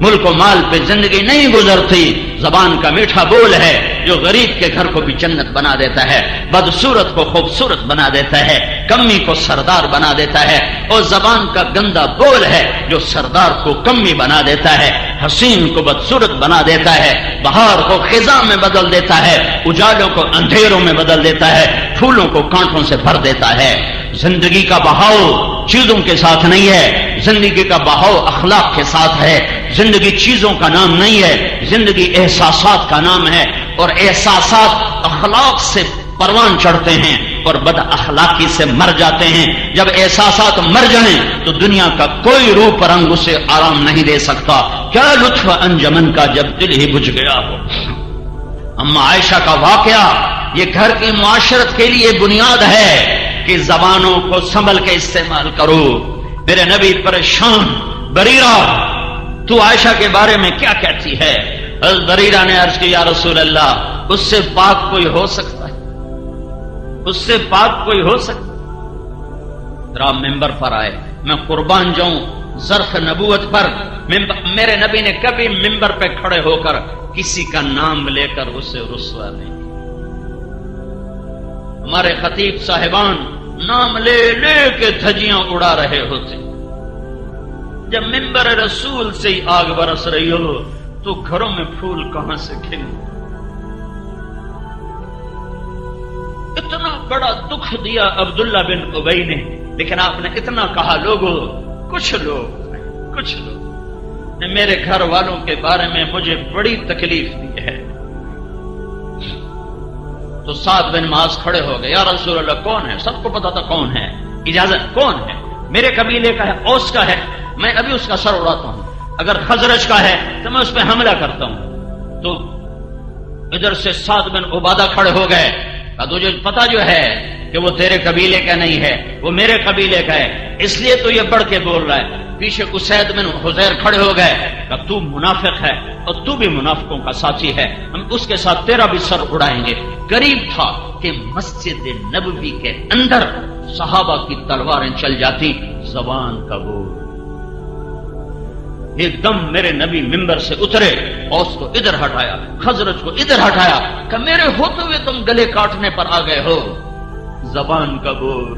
ملک و مال پہ زندگی نہیں گزرتی. زبان کا میٹھا بول ہے جو غریب کے گھر کو بھی جنت بنا دیتا ہے، بدصورت کو خوبصورت بنا دیتا ہے، کمی کو سردار بنا دیتا ہے. اور زبان کا گندا بول ہے جو سردار کو کمی بنا دیتا ہے، حسین کو بدصورت بنا دیتا ہے، بہار کو خزاں میں بدل دیتا ہے، اجالوں کو اندھیروں میں بدل دیتا ہے، پھولوں کو کانٹوں سے بھر دیتا ہے. زندگی کا بہاؤ چیزوں کے ساتھ نہیں ہے، زندگی کا بہاؤ اخلاق کے ساتھ ہے. زندگی چیزوں کا نام نہیں ہے، زندگی احساسات کا نام ہے. اور احساسات اخلاق سے پروان چڑھتے ہیں اور بد اخلاقی سے مر جاتے ہیں. جب احساسات مر جائیں تو دنیا کا کوئی روپ رنگ اسے آرام نہیں دے سکتا. کیا لطف انجمن کا جب دل ہی بجھ گیا ہو. اما عائشہ کا واقعہ یہ گھر کی معاشرت کے لیے بنیاد ہے کہ زبانوں کو سنبھل کے استعمال کرو. میرے نبی پریشان، بریرہ تو عائشہ کے بارے میں کیا کہتی ہے؟ حضرت بریرہ نے عرض کی یا رسول اللہ، اس سے پاک کوئی ہو سکتا ہے؟ اس سے پاک کوئی ہو سکتا ہے؟ ذرا ممبر پر آئے، میں قربان جاؤں ظرف نبوت پر میرے نبی نے کبھی ممبر پہ کھڑے ہو کر کسی کا نام لے کر اسے رسوا نہیں. ہمارے خطیب صاحبان نام لے لے کے دھجیاں اڑا رہے ہوتے. جب ممبر رسول سے ہی آگ برس رہی ہو تو گھروں میں پھول کہاں سے کھلیں؟ اتنا بڑا دکھ دیا عبداللہ بن ابی نے، لیکن آپ نے اتنا کہا لوگوں، کچھ لوگ نے میرے گھر والوں کے بارے میں مجھے بڑی تکلیف دی ہے. تو سعد بن معاذ کھڑے ہو گئے، یا رسول اللہ کون ہے؟ سب کو پتا تھا کون ہے، اجازت کون ہے؟ میرے قبیلے کا ہے، اوس کا ہے، میں ابھی اس کا سر اڑاتا ہوں. اگر خزرج کا ہے تو میں اس پہ حملہ کرتا ہوں. تو ادھر سے سعد بن عبادہ کھڑے ہو گئے، تجھے پتا جو ہے کہ وہ تیرے قبیلے کا نہیں ہے، وہ میرے قبیلے کا ہے، اس لیے تو یہ بڑھ کے بول رہا ہے. پیچھے اسید بن حذیر کھڑے ہو گئے کہ تو منافق ہے اور تو بھی منافقوں کا ساتھی ہے، ہم اس کے ساتھ تیرا بھی سر اڑائیں گے. قریب تھا کہ مسجد نبوی کے اندر صحابہ کی تلواریں چل جاتی. زبان کا بول. ایک دم میرے نبی ممبر سے اترے، اوس کو ادھر ہٹایا، خزرج کو ادھر ہٹایا کہ میرے ہوتے ہوئے تم گلے کاٹنے پر آ گئے ہو. زبان کا بول.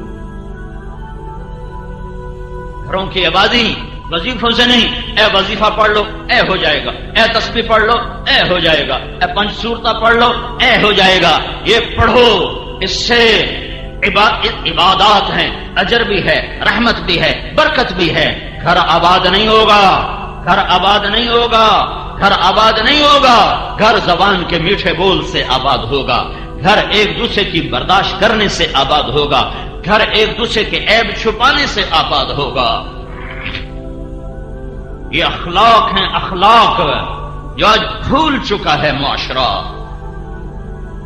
گھروں کی آبادی وظیفوں سے نہیں، اے وظیفہ پڑھ لو اے ہو جائے گا، اے تسبیح پڑھ لو اے ہو جائے گا، اے پنج سورتہ پڑھ لو اے ہو جائے گا. یہ پڑھو، اس سے عبادات ہیں، اجر بھی ہے، رحمت بھی ہے، برکت بھی ہے. گھر آباد نہیں ہوگا، گھر آباد نہیں ہوگا، گھر آباد نہیں ہوگا. گھر زبان کے میٹھے بول سے آباد ہوگا، گھر ایک دوسرے کی برداشت کرنے سے آباد ہوگا، گھر ایک دوسرے کے عیب چھپانے سے آباد ہوگا. یہ اخلاق ہیں، اخلاق جو آج بھول چکا ہے معاشرہ.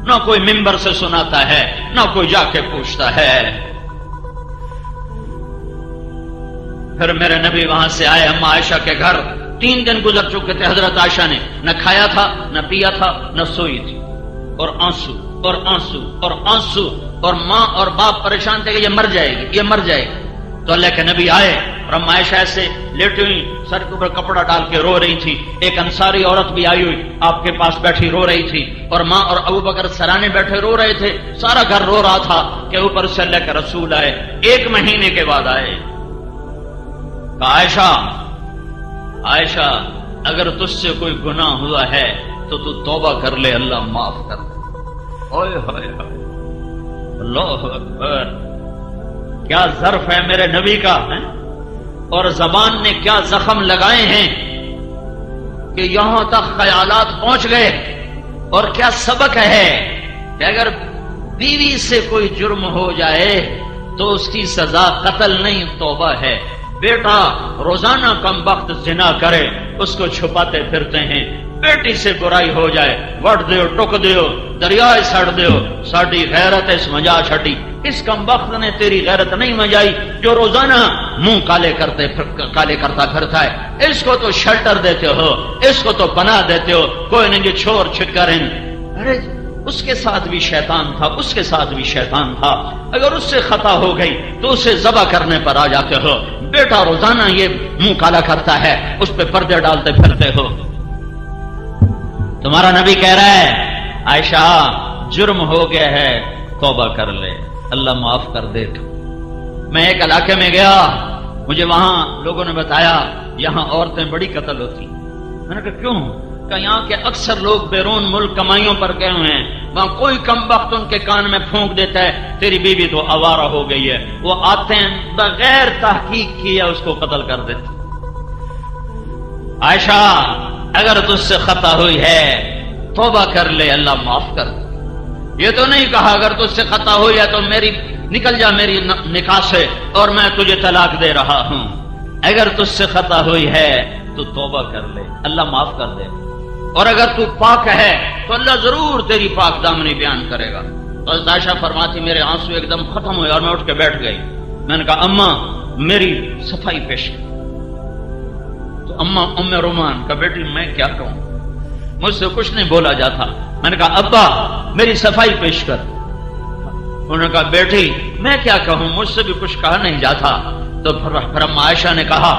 نہ کوئی ممبر سے سناتا ہے، نہ کوئی جا کے پوچھتا ہے. پھر میرے نبی وہاں سے آئے اما عائشہ کے گھر. 3 دن گزر چکے تھے. حضرت عائشہ نے نہ کھایا تھا، نہ پیا تھا، نہ سوئی تھی، اور آنسو اور آنسو اور آنسو. اور ماں اور باپ پریشان تھے کہ یہ مر جائے گی، یہ مر جائے گی. تو اللہ کے نبی آئے اور اما عائشہ ایسے لیٹی ہوئی سر کے اوپر کپڑا ڈال کے رو رہی تھی. ایک انصاری عورت بھی آئی ہوئی آپ کے پاس بیٹھی رو رہی تھی، اور ماں اور ابو بکر سرانے بیٹھے رو رہے تھے. سارا گھر رو رہا تھا کہ اوپر سے اللہ کے رسول آئے. 1 مہینے کے بعد آئے. عائشہ عائشہ اگر تجھ سے کوئی گناہ ہوا ہے تو تو توبہ کر لے، اللہ معاف کر دے. اوئے ہوئے ہوئے، اللہ اکبر. کیا ظرف ہے میرے نبی کا، اور زبان نے کیا زخم لگائے ہیں کہ یہاں تک خیالات پہنچ گئے. اور کیا سبق ہے کہ اگر بیوی سے کوئی جرم ہو جائے تو اس کی سزا قتل نہیں، توبہ ہے. بیٹا روزانہ کم وقت زنا کرے، اس کو چھپاتے پھرتے ہیں. بیٹی سے برائی ہو جائے وٹ دیو ٹک دیو دریائے سڑ دیو ساڈی غیرت اس مجا چھٹی. اس کم وقت نے تیری غیرت نہیں مجائی جو روزانہ منہ کالے کرتا پھرتا ہے. اس کو تو شیلٹر دیتے ہو, اس کو تو پناہ دیتے ہو, کوئی نہیں جو چھوڑ چھکر ہیں. ارے اس کے ساتھ بھی شیطان تھا, اس کے ساتھ بھی شیطان تھا. اگر اس سے خطا ہو گئی تو اسے ذبح کرنے پر آ جاتے ہو. بیٹا روزانہ یہ منہ کالا کرتا ہے, اس پہ پردے ڈالتے پھرتے ہو. تمہارا نبی کہہ رہا ہے عائشہ جرم ہو گیا ہے, توبہ کر لے, اللہ معاف کر دے. میں ایک علاقے میں گیا, مجھے وہاں لوگوں نے بتایا یہاں عورتیں بڑی قتل ہوتی. میں نے کہا کیوں؟ کہ یہاں کے اکثر لوگ بیرون ملک کمائیوں پر گئے ہوئے ہیں, وہاں کوئی کم وقت ان کے کان میں پھونک دیتا ہے تیری بیوی تو آوارہ ہو گئی ہے, وہ آتے ہیں بغیر تحقیق کیے اس کو قتل کر دیتے. عائشہ اگر تجھ سے خطا ہوئی ہے توبہ کر لے, اللہ معاف کر دے. یہ تو نہیں کہا اگر تجھ سے خطا ہوئی ہے تو میری نکل جا میری نکاح سے اور میں تجھے طلاق دے رہا ہوں. اگر تجھ سے خطا ہوئی ہے تو توبہ کر لے, اللہ معاف کر دے. اور اگر تو پاک ہے تو اللہ ضرور تیری پاک دامنی بیان کرے گا. تو عائشہ فرماتی میرے آنسو ایک دم ختم ہوئے اور میں اٹھ کے بیٹھ گئی. میں نے کہا اماں میری صفائی پیش کر. تو اماں ام رومان کا بیٹی میں کیا کہوں, مجھ سے کچھ نہیں بولا جاتا. میں نے کہا ابا میری صفائی پیش کر. انہوں نے کہا بیٹی میں کیا کہوں, مجھ سے بھی کچھ کہا نہیں جاتا. تو پھر اما عائشہ نے کہا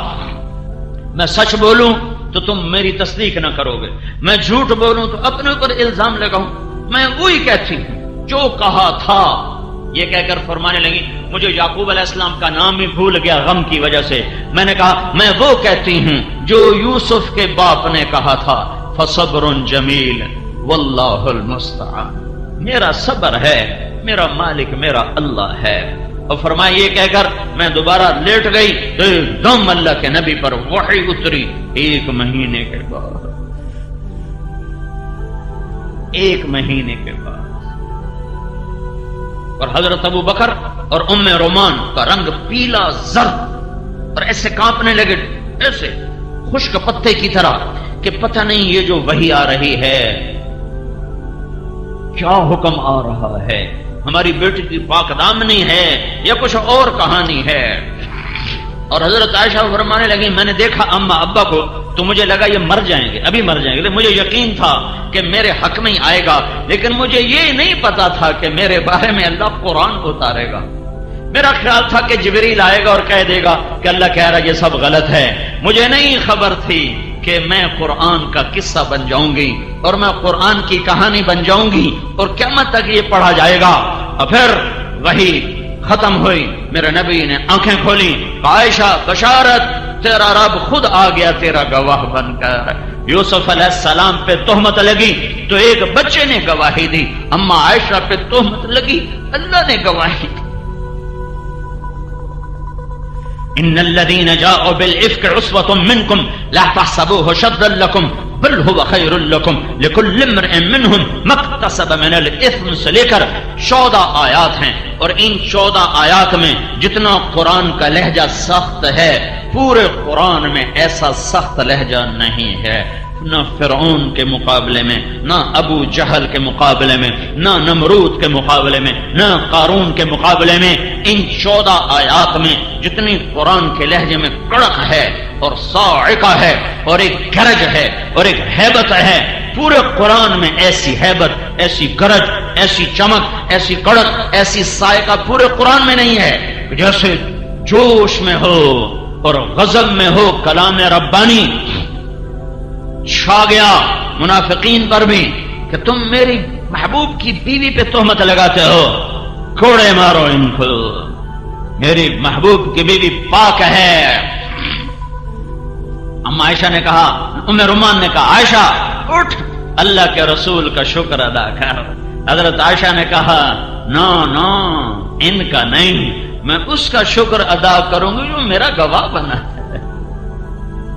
میں سچ بولوں تو تم میری تصدیق نہ کرو گے, میں جھوٹ بولوں تو اپنے اوپر الزام لگاؤں. میں وہی کہتی ہوں جو کہا تھا. یہ کہہ کر فرمانے لگی مجھے یعقوب علیہ السلام کا نام ہی بھول گیا غم کی وجہ سے. میں نے کہا میں وہ کہتی ہوں جو یوسف کے باپ نے کہا تھا فصبر جمیل واللہ المستعان. میرا صبر ہے, میرا مالک میرا اللہ ہے. اور فرمایا یہ کہہ کر میں دوبارہ لیٹ گئی تو ایک دم اللہ کے نبی پر وحی اتری. 1 مہینے کے بعد, 1 مہینے کے بعد. اور حضرت ابو بکر اور ام رومان کا رنگ پیلا زرد اور ایسے کانپنے لگے, ایسے خشک پتے کی طرح کہ پتہ نہیں یہ جو وحی آ رہی ہے کیا حکم آ رہا ہے, ہماری بیٹی کی پاک دامنی ہے یا کچھ اور کہانی ہے. اور حضرت عائشہ فرمانے لگی میں نے دیکھا اما ابا کو تو مجھے لگا یہ مر جائیں گے, ابھی مر جائیں گے. مجھے یقین تھا کہ میرے حق میں ہی آئے گا, لیکن مجھے یہ نہیں پتا تھا کہ میرے بارے میں اللہ قرآن اتارے گا. میرا خیال تھا کہ جبریل آئے گا اور کہہ دے گا کہ اللہ کہہ رہا یہ سب غلط ہے. مجھے نہیں خبر تھی کہ میں قرآن کا قصہ بن جاؤں گی اور میں قرآن کی کہانی بن جاؤں گی اور قیامت تک یہ پڑھا جائے گا. اور پھر وہی ختم ہوئی, میرے نبی نے آنکھیں کھولی, عائشہ بشارت تیرا رب خود آ گیا تیرا گواہ بن کر. یوسف علیہ السلام پہ تہمت لگی تو ایک بچے نے گواہی دی, اما عائشہ پہ تہمت لگی اللہ نے گواہی دی. ان الذين جاءوا بالافك عصبة منكم لا تحسبوه شرا لكم بل هو خير لكم لكل امرئ منهم ما اكتسب من الاثم. سے لے کر 14 آیات ہیں اور ان 14 آیات میں جتنا قرآن کا لہجہ سخت ہے پورے قرآن میں ایسا سخت لہجہ نہیں ہے. نہ فرعون کے مقابلے میں, نہ ابو جہل کے مقابلے میں, نہ نمرود کے مقابلے میں, نہ قارون کے مقابلے میں. ان 14 آیات میں جتنی قرآن کے لہجے میں کڑک ہے اور صاعقہ ہے اور ایک گرج ہے اور ایک ہیبت ہے, پورے قرآن میں ایسی ہیبت, ایسی گرج, ایسی چمک, ایسی کڑک, ایسی صاعقہ پورے قرآن میں نہیں ہے. جیسے جوش میں ہو اور غضب میں ہو کلام ربانی چھا گیا منافقین پر بھی کہ تم میری محبوب کی بیوی پہ تہمت لگاتے ہو, کوڑے مارو ان کو, میری محبوب کی بیوی پاک ہے. اما عائشہ نے کہا, ام رومان نے کہا عائشہ اٹھ اللہ کے رسول کا شکر ادا کر. حضرت عائشہ نے کہا نا نا ان کا نہیں, میں اس کا شکر ادا کروں گی جو میرا گواہ بنا ہے,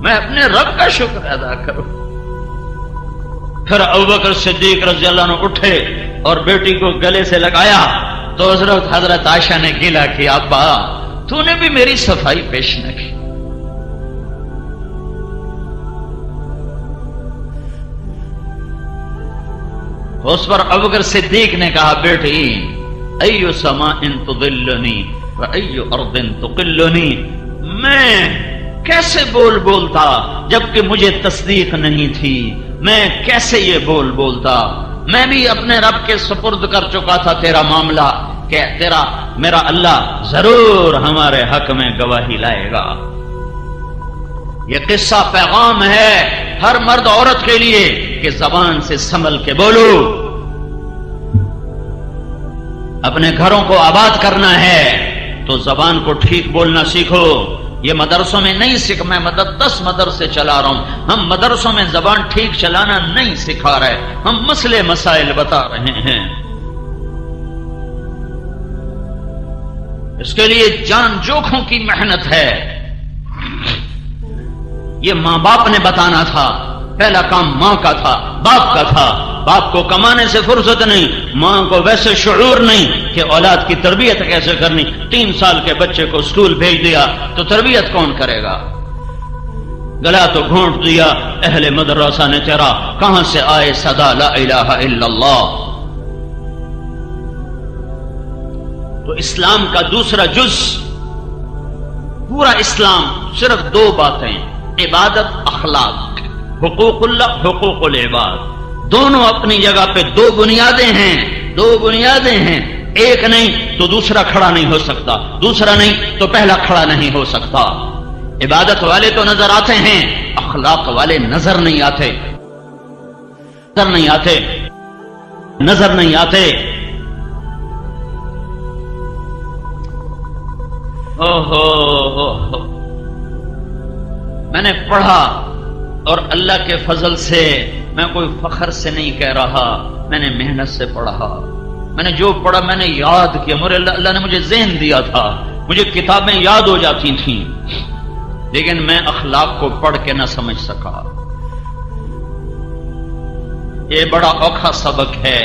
میں اپنے رب کا شکر ادا کروں. پھر ابوبکر صدیق رضی اللہ عنہ اٹھے اور بیٹی کو گلے سے لگایا تو حضرت عائشہ نے گیلا کیا ابا تو نے بھی میری صفائی پیش نہ کی. اس پر ابوبکر صدیق نے کہا بیٹی ایو سماء تضلنی و ایو ارض تقلنی، میں کیسے بولتا جبکہ مجھے تصدیق نہیں تھی، میں کیسے یہ بولتا، میں بھی اپنے رب کے سپرد کر چکا تھا تیرا معاملہ کہ میرا اللہ ضرور ہمارے حق میں گواہی لائے گا۔ یہ قصہ پیغام ہے ہر مرد عورت کے لیے کہ زبان سے سنبھل کے بولو، اپنے گھروں کو آباد کرنا ہے تو زبان کو ٹھیک بولنا سیکھو۔ یہ مدرسوں میں نہیں سیکھ، میں 10 مدرسے چلا رہا ہوں، ہم مدرسوں میں زبان ٹھیک چلانا نہیں سکھا رہے، ہم مسئلے مسائل بتا رہے ہیں۔ اس کے لیے جان جوکھوں کی محنت ہے۔ یہ ماں باپ نے بتانا تھا، پہلا کام ماں کا تھا، باپ کا تھا۔ باپ کو کمانے سے فرصت نہیں، ماں کو ویسے شعور نہیں کہ اولاد کی تربیت کیسے کرنی۔ 3 سال کے بچے کو اسکول بھیج دیا تو تربیت کون کرے گا؟ گلا تو گھونٹ دیا اہل مدرسہ نے تیرا، کہاں سے آئے صدا لا الہ الا اللہ۔ تو اسلام کا دوسرا جز، پورا اسلام صرف 2 باتیں، عبادت، اخلاق، حقوق اللہ، حقوق العباد، دونوں اپنی جگہ پہ 2 بنیادیں ہیں، 2 بنیادیں ہیں۔ ایک نہیں تو دوسرا کھڑا نہیں ہو سکتا، دوسرا نہیں تو پہلا کھڑا نہیں ہو سکتا۔ عبادت والے تو نظر آتے ہیں، اخلاق والے نظر نہیں آتے، نظر نہیں آتے۔ میں نے پڑھا اور اللہ کے فضل سے، میں کوئی فخر سے نہیں کہہ رہا، میں نے محنت سے پڑھا، میں نے جو پڑھا میں نے یاد کیا، اللہ نے مجھے ذہن دیا تھا، مجھے کتابیں یاد ہو جاتی تھیں، لیکن میں اخلاق کو پڑھ کے نہ سمجھ سکا۔ یہ بڑا اوکھا سبق ہے،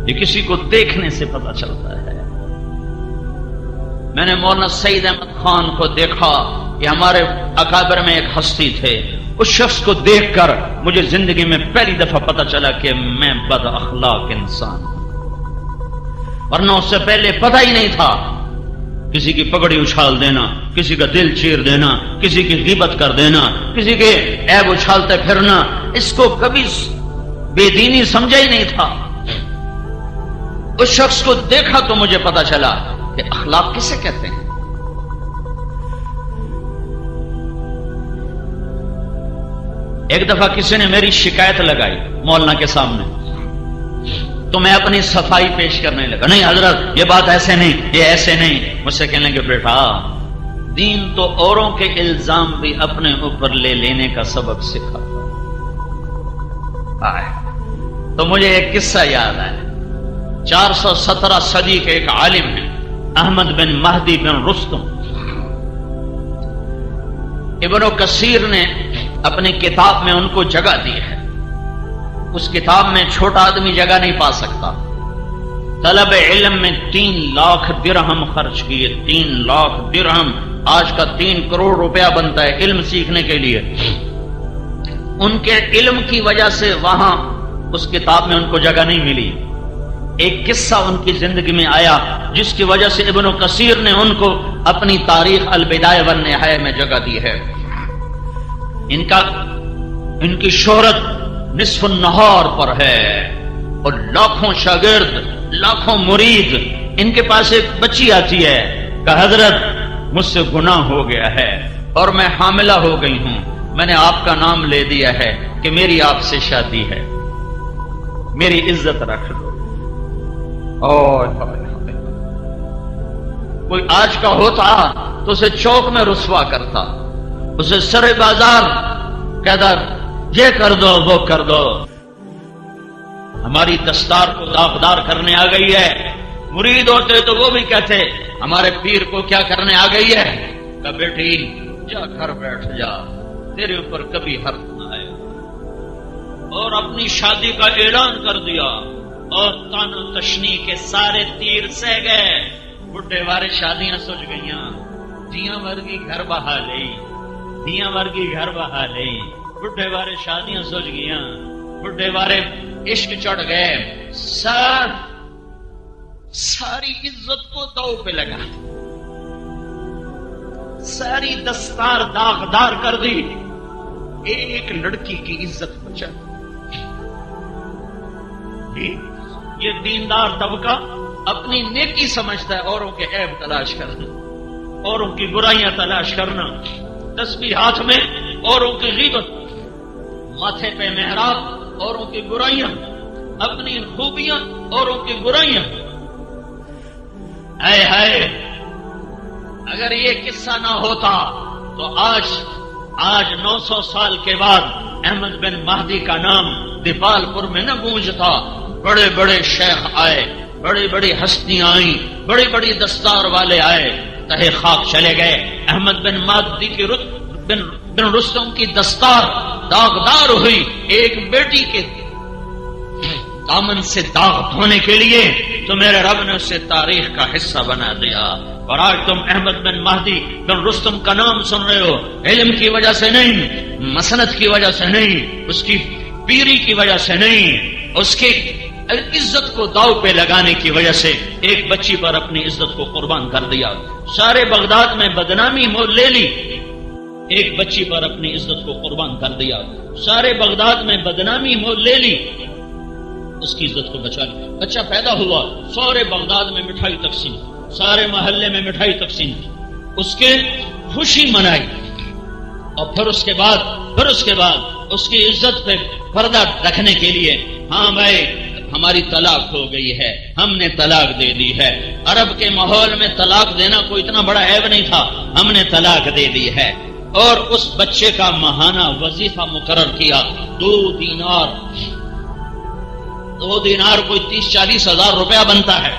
یہ کسی کو دیکھنے سے پتہ چلتا ہے۔ میں نے مولانا سعید احمد خان کو دیکھا، یہ ہمارے اکابر میں ایک ہستی تھے، اس شخص کو دیکھ کر مجھے زندگی میں پہلی دفعہ پتہ چلا کہ میں بد اخلاق انسان ہوں، ورنہ اس سے پہلے پتہ ہی نہیں تھا۔ کسی کی پگڑی اچھال دینا، کسی کا دل چیر دینا، کسی کی غیبت کر دینا، کسی کے عیب اچھالتے پھرنا، اس کو کبھی بے دینی سمجھا ہی نہیں تھا۔ اس شخص کو دیکھا تو مجھے پتہ چلا کہ اخلاق کسے کہتے ہیں۔ ایک دفعہ کسی نے میری شکایت لگائی مولانا کے سامنے، تو میں اپنی صفائی پیش کرنے لگا، نہیں حضرت یہ بات ایسے نہیں، یہ ایسے نہیں۔ مجھ سے کہنے لگے بیٹا دین تو اوروں کے الزام بھی اپنے اوپر لے لینے کا سبق سکھاتا۔ تو مجھے ایک قصہ یاد ہے، 417 صدی کے ایک عالم ہیں احمد بن مہدی بن رستم، ابن کثیر نے اپنی کتاب میں ان کو جگہ دی ہے۔ اس کتاب میں چھوٹا آدمی جگہ نہیں پا سکتا۔ طلب علم میں 3 لاکھ درہم خرچ کیے، 3 لاکھ درہم، آج کا 3 کروڑ روپیہ بنتا ہے علم سیکھنے کے لیے۔ ان کے علم کی وجہ سے وہاں اس کتاب میں ان کو جگہ نہیں ملی۔ ایک قصہ ان کی زندگی میں آیا جس کی وجہ سے ابن کثیر نے ان کو اپنی تاریخ البدایہ والنہایہ میں جگہ دی ہے۔ ان کی شہرت نصف النہار پر ہے اور لاکھوں شاگرد، لاکھوں مرید۔ ان کے پاس ایک بچی آتی ہے کہ حضرت مجھ سے گناہ ہو گیا ہے اور میں حاملہ ہو گئی ہوں، میں نے آپ کا نام لے دیا ہے کہ میری آپ سے شادی ہے، میری عزت رکھ دو۔ کوئی آج کا ہوتا تو اسے چوک میں رسوا کرتا، اسے سر بازار کہتا یہ کر دو وہ کر دو۔ ہماری دستار کو داغدار کرنے آ گئی ہے، مرید ہوتے تو وہ بھی کہتے ہمارے پیر کو کیا کرنے آ گئی ہے، کہ بیٹی جا گھر بیٹھ جا، تیرے اوپر کبھی حرف نہ آئے۔ اور اپنی شادی کا اعلان کر دیا اور تان و تشنی کے سارے تیر سہ گئے۔ بڈھے وارے شادیاں سج گئیاں، دیاں ورگی گھر بہا لئی، دیاں ورگی گھر بہا لئی، بڈھے وارے شادیاں سج گئیاں، بڈھے وارے عشق چڑھ گئے، ساری عزت کو داؤ پہ لگا، ساری دستار داغدار کر دی، ایک لڑکی کی عزت بچا۔ یہ دیندار طبقہ اپنی نیکی سمجھتا ہے اوروں کے عیب تلاش کرنا، اوروں کی برائیاں تلاش کرنا، تسبیح ہاتھ میں اوروں کی غیبت، ماتھے پہ محراب اوروں کی برائیاں، اپنی خوبیاں اوروں کی برائیاں۔ اے ہائے، اگر یہ قصہ نہ ہوتا تو آج 900 سال کے بعد احمد بن مہدی کا نام دیپال پور میں نہ گونجتا۔ بڑے بڑے شیخ آئے، بڑی بڑی ہستیاں آئیں، بڑی بڑی دستار والے آئے، تہے خاک چلے گئے۔ احمد بن مہدی کی بن رستم کی دستار داغدار ہوئی، ایک بیٹی کے دامن سے داغ دھونے کے لیے تو میرے رب نے اسے تاریخ کا حصہ بنا دیا۔ اور آج تم احمد بن مہدی بن رستم کا نام سن رہے ہو، علم کی وجہ سے نہیں، مسند کی وجہ سے نہیں، اس کی پیری کی وجہ سے نہیں، اس کی عزت کو داؤ پہ لگانے کی وجہ سے ایک بچی پر اپنی عزت کو قربان کر دیا، سارے بغداد میں بدنامی مول لے لی۔ ایک بچی پر اپنی عزت کو قربان کر دیا، سارے بغداد میں بدنامی مول لے لی، اس کی عزت کو بچا لی۔ بچہ پیدا ہوا، سارے بغداد میں مٹھائی تقسیم، سارے محلے میں مٹھائی تقسیم، اس کے خوشی منائی۔ اور پھر اس کے بعد اس کی عزت پہ پردہ رکھنے کے لیے، ہاں بھائی ہماری طلاق ہو گئی ہے، ہم نے طلاق دے دی ہے۔ عرب کے ماحول میں طلاق دینا کوئی اتنا بڑا عیب نہیں تھا، ہم نے طلاق دے دی ہے۔ اور اس بچے کا ماہانہ وظیفہ مقرر کیا، 2 دینار کوئی 30-40 ہزار روپیہ بنتا ہے۔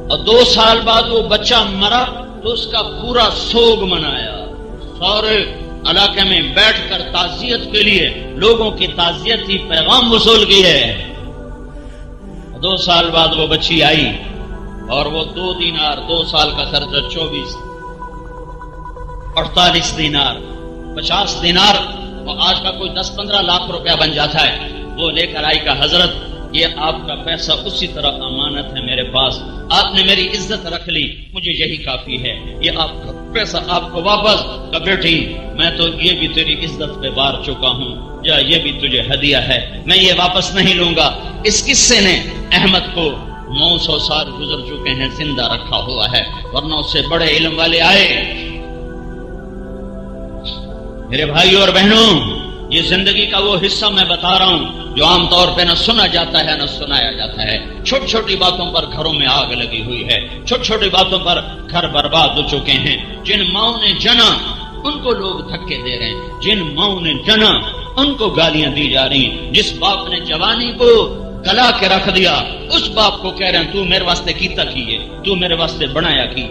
اور 2 سال بعد وہ بچہ مرا تو اس کا پورا سوگ منایا، سارے علاقے میں بیٹھ کر تعزیت کے لیے لوگوں کی تعزیتی پیغام وصول کیے۔ 2 سال بعد وہ بچی آئی اور وہ 2 دینار، 2 سال کا خرچہ 24، 48 دینار، 50 دینار، اور آج کا کوئی 10-15 لاکھ روپیہ بن جاتا ہے، وہ لے کر آئی۔ کا حضرت یہ آپ کا پیسہ اسی طرح امانت ہے میرے پاس، آپ نے میری عزت رکھ لی، مجھے یہی کافی ہے، یہ آپ کا پیسہ آپ کو واپس۔ کہ بیٹی میں تو یہ بھی تیری عزت پہ بار چکا ہوں، یا یہ بھی تجھے ہدیہ ہے، میں یہ واپس نہیں لوں گا۔ اس قصے نے احمد کو 900 سال گزر چکے ہیں زندہ رکھا ہوا ہے، ورنہ اس سے بڑے علم والے آئے۔ میرے بھائیوں اور بہنوں، یہ زندگی کا وہ حصہ میں بتا رہا ہوں جو عام طور پہ نہ سنا جاتا ہے نہ سنایا جاتا ہے۔ چھوٹی چھوٹی باتوں پر گھروں میں آگ لگی ہوئی ہے، چھوٹی چھوٹی باتوں پر گھر برباد ہو چکے ہیں۔ جن ماؤں نے جنا ان کو لوگ دھکے دے رہے ہیں، جن ماؤں نے جنا ان کو گالیاں دی جا رہی ہیں۔ جس باپ نے جوانی کو گلا کے رکھ دیا اس باپ کو کہہ رہے ہیں تو میرے واسطے کیتا کیے، تو میرے واسطے بنایا کی۔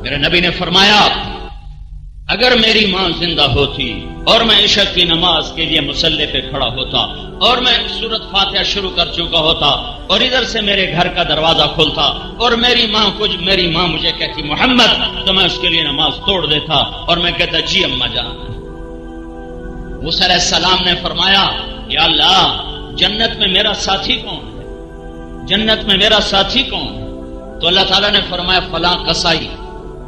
میرے نبی نے فرمایا اگر میری ماں زندہ ہوتی اور میں عشاء کی نماز کے لیے مصلی پہ کھڑا ہوتا اور میں سورۃ فاتحہ شروع کر چکا ہوتا اور ادھر سے میرے گھر کا دروازہ کھلتا اور میری ماں مجھے کہتی محمد، تو میں اس کے لیے نماز توڑ دیتا اور میں کہتا جی اماں جان۔ موسیٰ علیہ السلام نے فرمایا یا اللہ جنت میں میرا ساتھی کون ہے، جنت میں میرا ساتھی کون ہے؟ تو اللہ تعالیٰ نے فرمایا فلاں کسائی۔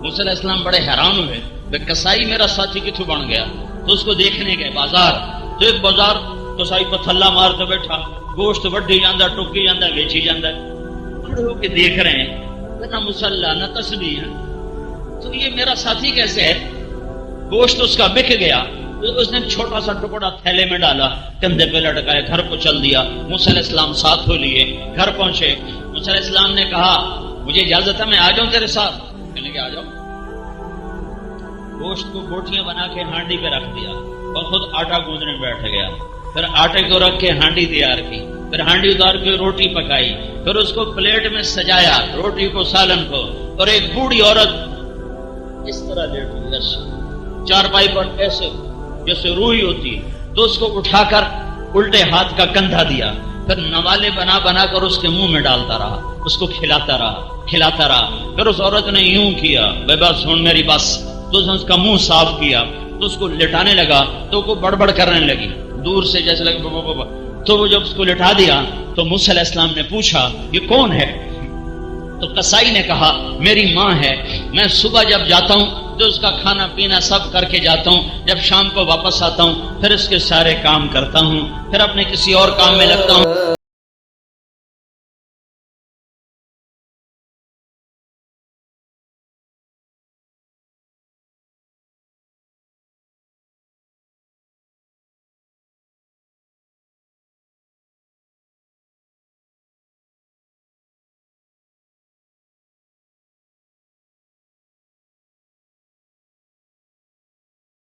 موسیٰ علیہ السلام بڑے حیران ہوئے، کسائی میرا ساتھی کتوں بن گیا؟ تو اس کو دیکھنے گئے بازار، تو ایک بازار کسائی کو تھلا مار کے بیٹھا، گوشت وڈی جاندہ، ٹوکی جاندہ، بیچی جاندہ، کھڑے ہو کے دیکھ رہے ہیں، نہ مسلح نہ تسبیح ہے، تو یہ میرا ساتھی کیسے ہے؟ گوشت اس کا بک گیا، اس نے چھوٹا سا ٹکڑا تھیلے میں ڈالا، کندھے پہ لٹکائے، گھر کو چل دیا۔ موسیٰ علیہ السلام ساتھ ہو لیے، گھر پہنچے۔ موسیٰ علیہ السلام نے کہا مجھے اجازت ہے میں آ جاؤں تیرے ساتھ؟ کہنے کے آ جاؤ۔ گوشت کو بوٹیاں بنا کے ہانڈی پہ رکھ دیا اور خود آٹا گوندنے بیٹھ گیا، پھر آٹے کو رکھ کے ہانڈی تیار کی، پھر ہانڈی اتار کے روٹی پکائی، پھر اس کو پلیٹ میں سجایا، روٹی کو سالن کو، اور ایک بوڑھی عورت اس طرح لیٹی ایسے چارپائی پر ایسے جیسے روئی ہوتی، تو اس کو اٹھا کر الٹے ہاتھ کا کندھا دیا، پھر نوالے بنا بنا کر اس کے منہ میں ڈالتا رہا، اس کو کھلاتا رہا۔ پھر اس عورت نے یوں کیا، بس سن میری بس، تو اس نے اس کا منہ صاف کیا، تو اس کو لٹانے لگا تو وہ بڑبڑ کرنے لگی، دور سے جیسے لگے تو وہ جب اس کو لٹا دیا تو موسیٰ علیہ السلام نے پوچھا یہ کون ہے؟ تو قصائی نے کہا میری ماں ہے، میں صبح جب جاتا ہوں تو اس کا کھانا پینا سب کر کے جاتا ہوں، جب شام کو واپس آتا ہوں پھر اس کے سارے کام کرتا ہوں، پھر اپنے کسی اور کام میں لگتا ہوں۔